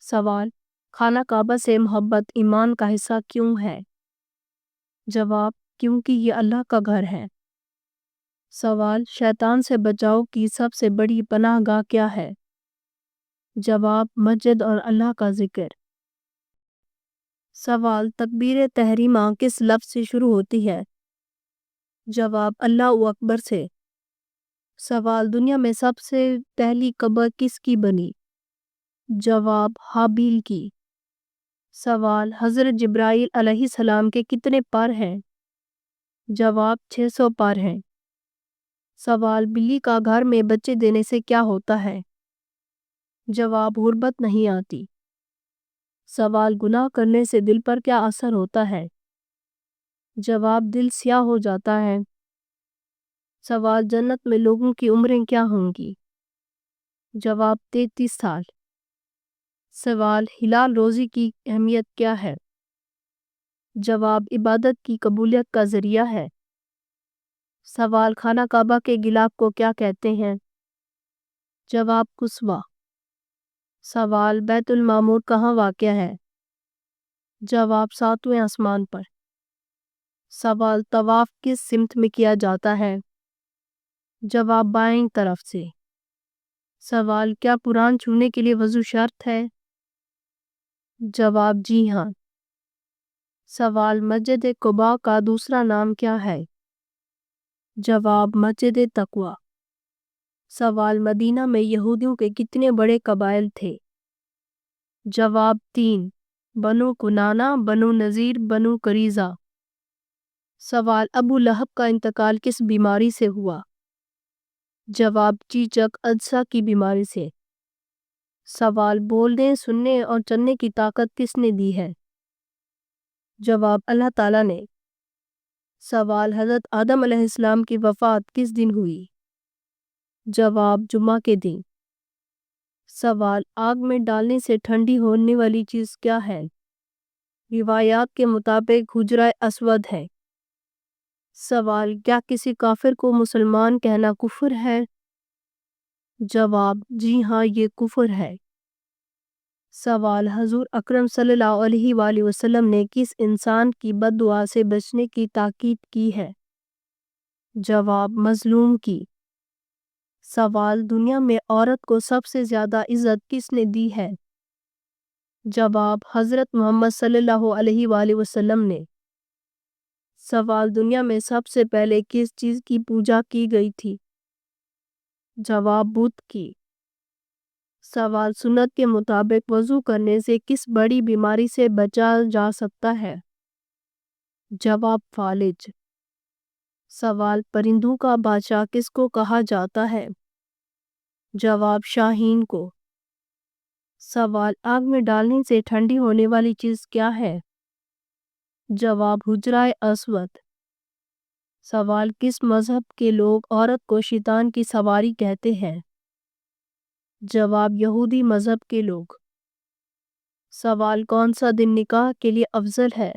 سوال: خانہ کعبہ سے محبت ایمان کا حصہ کیوں ہے؟ جواب: کیونکہ یہ اللہ کا گھر ہے۔ سوال: شیطان سے بچاؤ کی سب سے بڑی پناہ گاہ کیا ہے؟ جواب: مسجد اور اللہ کا ذکر۔ سوال: تکبیر تحریمہ کس لفظ سے شروع ہوتی ہے؟ جواب: اللہ اکبر سے۔ سوال: دنیا میں سب سے پہلی قبر کس کی بنی؟ جواب: حابیل کی۔ سوال: حضرت جبرائیل علیہ السلام کے کتنے پر ہیں؟ جواب: 600 پر ہیں۔ سوال: بلی کا گھر میں بچے دینے سے کیا ہوتا ہے؟ جواب: غربت نہیں آتی۔ سوال: گناہ کرنے سے دل پر کیا اثر ہوتا ہے؟ جواب: دل سیاہ ہو جاتا ہے۔ سوال: جنت میں لوگوں کی عمریں کیا ہوں گی؟ جواب: 33 سال۔ سوال: حلال روزی کی اہمیت کیا ہے؟ جواب: عبادت کی قبولیت کا ذریعہ ہے۔ سوال: خانہ کعبہ کے غلاف کو کیا کہتے ہیں؟ جواب: قصوہ۔ سوال: بیت المعمور کہاں واقع ہے؟ جواب: 7ویں آسمان پر۔ سوال: طواف کس سمت میں کیا جاتا ہے؟ جواب: بائیں طرف سے۔ سوال: کیا قرآن چھونے کے لیے وضو شرط ہے؟ جواب: جی ہاں۔ سوال: مسجد قباء کا دوسرا نام کیا ہے؟ جواب: مسجد تقویٰ۔ سوال: مدینہ میں یہودیوں کے کتنے بڑے قبائل تھے؟ جواب: 3: بنو کنانہ، بنو نذیر، بنو قریظہ۔ سوال: ابو لہب کا انتقال کس بیماری سے ہوا؟ جواب: چیچک اجزا کی بیماری سے۔ سوال: بولنے، سننے اور چلنے کی طاقت کس نے دی ہے؟ جواب: اللہ تعالیٰ نے۔ سوال: حضرت آدم علیہ السلام کی وفات کس دن ہوئی؟ جواب: جمعہ کے دن۔ سوال: آگ میں ڈالنے سے ٹھنڈی ہونے والی چیز کیا ہے؟ روایات کے مطابق حجرہ اسود ہے۔ سوال: کیا کسی کافر کو مسلمان کہنا کفر ہے؟ جواب: جی ہاں، یہ کفر ہے۔ سوال: حضور اکرم صلی اللہ علیہ وآلہ وسلم نے کس انسان کی بد دعا سے بچنے کی تاکید کی ہے؟ جواب: مظلوم کی۔ سوال: دنیا میں عورت کو سب سے زیادہ عزت کس نے دی ہے؟ جواب: حضرت محمد صلی اللہ علیہ وآلہ وسلم نے۔ سوال: دنیا میں سب سے پہلے کس چیز کی پوجا کی گئی تھی؟ جواب: بت کی۔ سوال: سنت کے مطابق وضو کرنے سے کس بڑی بیماری سے بچا جا سکتا ہے؟ جواب: فالج۔ سوال: پرندوں کا بادشاہ کس کو کہا جاتا ہے؟ جواب: شاہین کو۔ سوال: آگ میں ڈالنے سے ٹھنڈی ہونے والی چیز کیا ہے؟ جواب: حجرہ اسود۔ سوال: کس مذہب کے لوگ عورت کو شیطان کی سواری کہتے ہیں؟ جواب: یہودی مذہب کے لوگ۔ سوال: کون سا دن نکاح کے لیے افضل ہے؟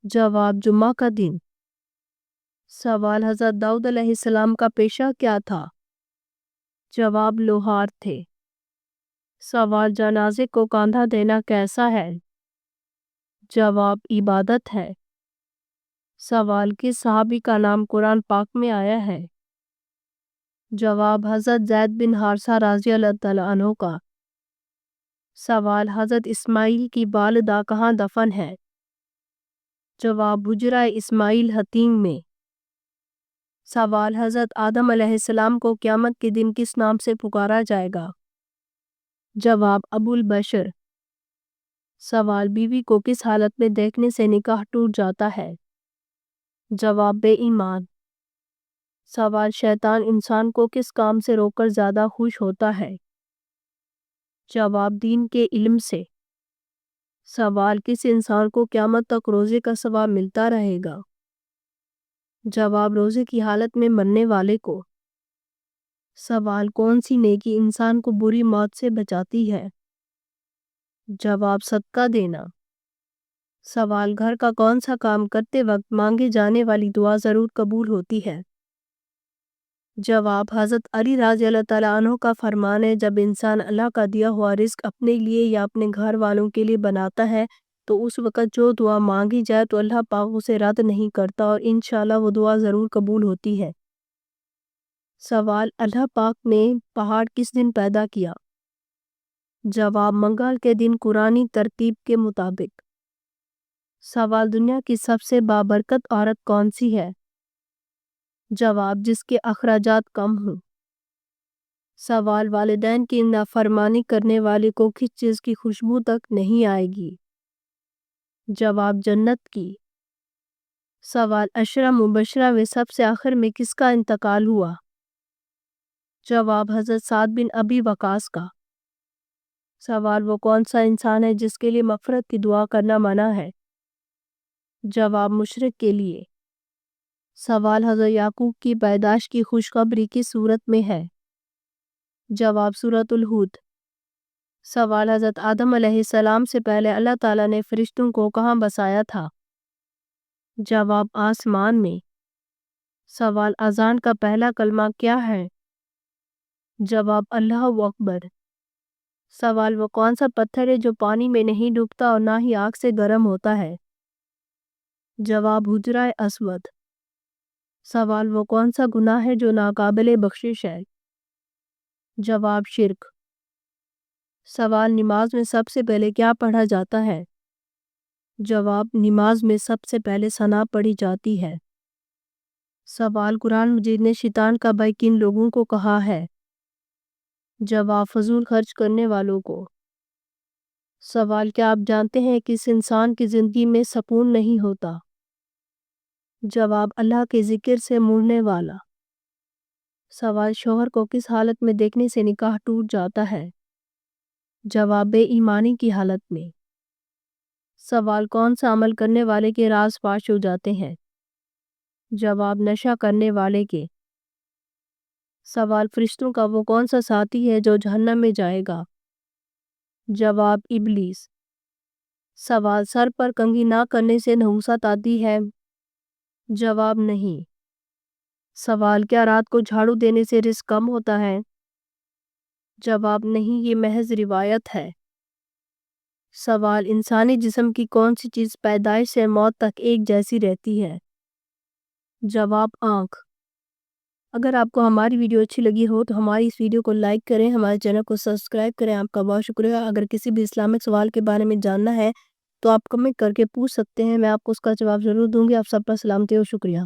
جواب: جمعہ کا دن۔ سوال: حضرت داؤد علیہ السلام کا پیشہ کیا تھا؟ جواب: لوہار تھے۔ سوال: جنازے کو کاندھا دینا کیسا ہے؟ جواب: عبادت ہے۔ سوال: کس صحابی کا نام قرآن پاک میں آیا ہے؟ جواب: حضرت زید بن حارثہ رضی اللہ تعالیٰ عنہ کا۔ سوال: حضرت اسماعیل کی والدہ کہاں دفن ہے؟ جواب: حجرہ اسماعیل حتیم میں۔ سوال: حضرت آدم علیہ السلام کو قیامت کے دن کس نام سے پکارا جائے گا؟ جواب: ابو البشر۔ سوال: بیوی کو کس حالت میں دیکھنے سے نکاح ٹوٹ جاتا ہے؟ جواب: بے ایمان۔ سوال: شیطان انسان کو کس کام سے روک کر زیادہ خوش ہوتا ہے؟ جواب: دین کے علم سے۔ سوال: کس انسان کو قیامت تک روزے کا ثواب ملتا رہے گا؟ جواب: روزے کی حالت میں مرنے والے کو۔ سوال: کون سی نیکی انسان کو بری موت سے بچاتی ہے؟ جواب: صدقہ دینا۔ سوال: گھر کا کون سا کام کرتے وقت مانگے جانے والی دعا ضرور قبول ہوتی ہے؟ جواب حضرت علی رضی اللہ تعالیٰ عنہ کا فرمان ہے، جب انسان اللہ کا دیا ہوا رزق اپنے لیے یا اپنے گھر والوں کے لیے بناتا ہے تو اس وقت جو دعا مانگی جائے تو اللہ پاک اسے رد نہیں کرتا اور انشاءاللہ وہ دعا ضرور قبول ہوتی ہے۔ سوال، اللہ پاک نے پہاڑ کس دن پیدا کیا؟ جواب، منگل کے دن قرآنی ترتیب کے مطابق۔ سوال، دنیا کی سب سے بابرکت عورت کون سی ہے؟ جواب، جس کے اخراجات کم ہوں۔ سوال، والدین کی نافرمانی کرنے والے کو کس چیز کی خوشبو تک نہیں آئے گی؟ جواب، جنت کی۔ سوال، عشرہ مبشرہ میں سب سے آخر میں کس کا انتقال ہوا؟ جواب، حضرت سعد بن ابی وقاص کا۔ سوال، وہ کون سا انسان ہے جس کے لیے مغفرت کی دعا کرنا منع ہے؟ جواب، مشرک کے لیے۔ سوال، حضرت یعقوب کی پیدائش کی خوشخبری کس صورت میں ہے؟ جواب، سورۃ الہود۔ سوال، حضرت آدم علیہ السلام سے پہلے اللہ تعالیٰ نے فرشتوں کو کہاں بسایا تھا؟ جواب، آسمان میں۔ سوال، اذان کا پہلا کلمہ کیا ہے؟ جواب، اللہ اکبر۔ سوال، وہ کون سا پتھر ہے جو پانی میں نہیں ڈوبتا اور نہ ہی آگ سے گرم ہوتا ہے؟ جواب، حجرہ اسود۔ سوال، وہ کون سا گناہ ہے جو ناقابل بخشش ہے؟ جواب، شرک۔ سوال، نماز میں سب سے پہلے کیا پڑھا جاتا ہے؟ جواب، نماز میں سب سے پہلے ثنا پڑھی جاتی ہے۔ سوال، قرآن مجید نے شیطان کا بھائی کن لوگوں کو کہا ہے؟ جواب، فضول خرچ کرنے والوں کو۔ سوال، کیا آپ جانتے ہیں کہ اس انسان کی زندگی میں سکون نہیں ہوتا؟ جواب، اللہ کے ذکر سے مڑنے والا۔ سوال، شوہر کو کس حالت میں دیکھنے سے نکاح ٹوٹ جاتا ہے؟ جواب، بے ایمانی کی حالت میں۔ سوال، کون سا عمل کرنے والے کے راز فاش ہو جاتے ہیں؟ جواب، نشہ کرنے والے کے۔ سوال، فرشتوں کا وہ کون سا ساتھی ہے جو جہنم میں جائے گا؟ جواب، ابلیس۔ سوال، سر پر کنگھی نہ کرنے سے نحوست آتی ہے؟ جواب، نہیں۔ سوال، کیا رات کو جھاڑو دینے سے رزق کم ہوتا ہے؟ جواب، نہیں، یہ محض روایت ہے۔ سوال، انسانی جسم کی کون سی چیز پیدائش سے موت تک ایک جیسی رہتی ہے؟ جواب، آنکھ۔ اگر آپ کو ہماری ویڈیو اچھی لگی ہو تو ہماری اس ویڈیو کو لائک کریں، ہمارے چینل کو سبسکرائب کریں۔ آپ کا بہت شکریہ۔ اگر کسی بھی اسلامک سوال کے بارے میں جاننا ہے تو آپ کمنٹ کر کے پوچھ سکتے ہیں، میں آپ کو اس کا جواب ضرور دوں گی۔ آپ سب پر سلامتی اور شکریہ۔